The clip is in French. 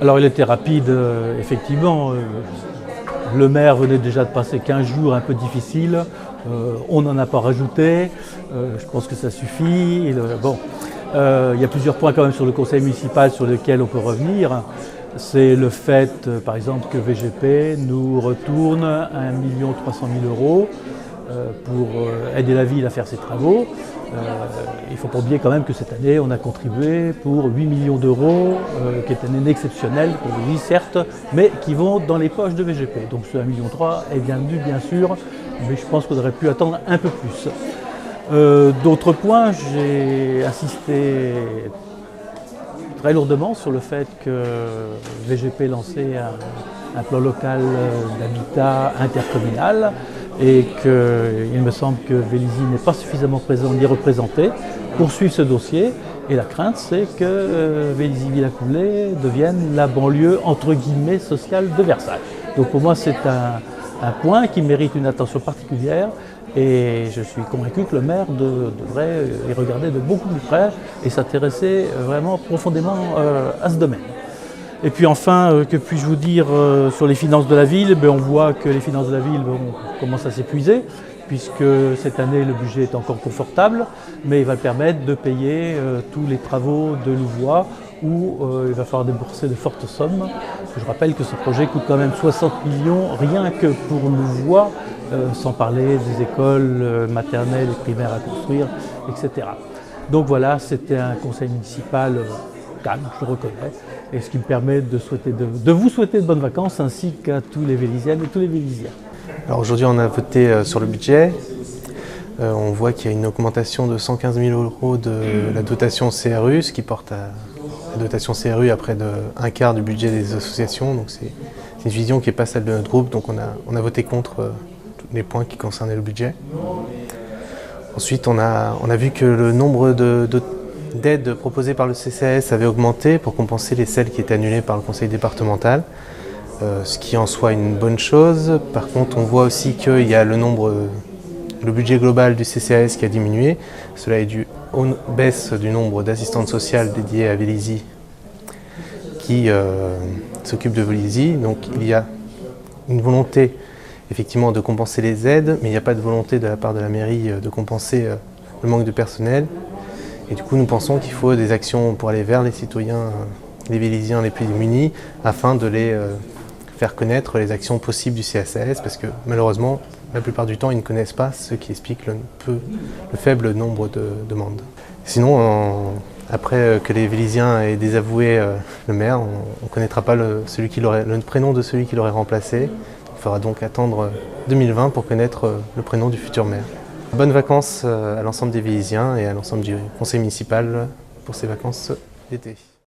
Alors il était rapide, effectivement. Le maire venait déjà de passer 15 jours un peu difficiles. On n'en a pas rajouté. Je pense que ça suffit. Il y a plusieurs points quand même sur le conseil municipal sur lesquels on peut revenir. C'est le fait, par exemple, que VGP nous retourne 1 300 000 € pour aider la ville à faire ses travaux. Il ne faut pas oublier quand même que cette année, on a contribué pour 8 millions d'euros, qui est une année exceptionnelle pour lui, certes, mais qui vont dans les poches de VGP. Donc ce 1,3 million est bienvenu, bien sûr, mais je pense qu'on aurait pu attendre un peu plus. D'autres points, j'ai insisté très lourdement sur le fait que VGP lançait un plan local d'habitat intercommunal et qu'il me semble que Vélizy n'est pas suffisamment présent ni représenté pour suivre ce dossier. Et la crainte, c'est que Vélizy-Villacoublay devienne la banlieue entre guillemets sociale de Versailles. Donc pour moi, c'est un point qui mérite une attention particulière. Et je suis convaincu que le maire devrait y regarder de beaucoup plus près et s'intéresser vraiment profondément à ce domaine. Et puis enfin, que puis-je vous dire sur les finances de la ville? On voit que les finances de la ville commencent à s'épuiser, puisque cette année le budget est encore confortable, mais il va permettre de payer tous les travaux de Louvois où il va falloir débourser de fortes sommes. Je rappelle que ce projet coûte quand même 60 millions rien que pour Louvois, sans parler des écoles maternelles et primaires à construire, etc. Donc voilà, c'était un conseil municipal calme, je le reconnais, et ce qui me permet de vous souhaiter de bonnes vacances ainsi qu'à tous les Véliziennes et tous les Véliziens. Alors aujourd'hui on a voté sur le budget. On voit qu'il y a une augmentation de 115 000 € de la dotation CRU, ce qui porte à la dotation CRU à près d'un quart du budget des associations. Donc c'est une vision qui n'est pas celle de notre groupe, donc on a voté contre tous les points qui concernaient le budget. Ensuite on a vu que le nombre d'aides proposées par le CCAS avait augmenté pour compenser celles qui étaient annulées par le conseil départemental, ce qui en soit une bonne chose. Par contre, on voit aussi qu'il y a le budget global du CCAS qui a diminué. Cela est dû aux baisses du nombre d'assistantes sociales dédiées à Vélizy qui s'occupent de Vélizy. Donc il y a une volonté effectivement de compenser les aides, mais il n'y a pas de volonté de la part de la mairie de compenser le manque de personnel. Et du coup, nous pensons qu'il faut des actions pour aller vers les citoyens, les Véliziens les plus démunis, afin de les faire connaître les actions possibles du CCAS, parce que malheureusement, la plupart du temps, ils ne connaissent pas, ce qui explique le faible nombre de demandes. Sinon, après que les Véliziens aient désavoué le maire, on ne connaîtra pas le prénom de celui qui l'aurait remplacé. Il faudra donc attendre 2020 pour connaître le prénom du futur maire. Bonnes vacances à l'ensemble des Véliziens et à l'ensemble du conseil municipal pour ces vacances d'été.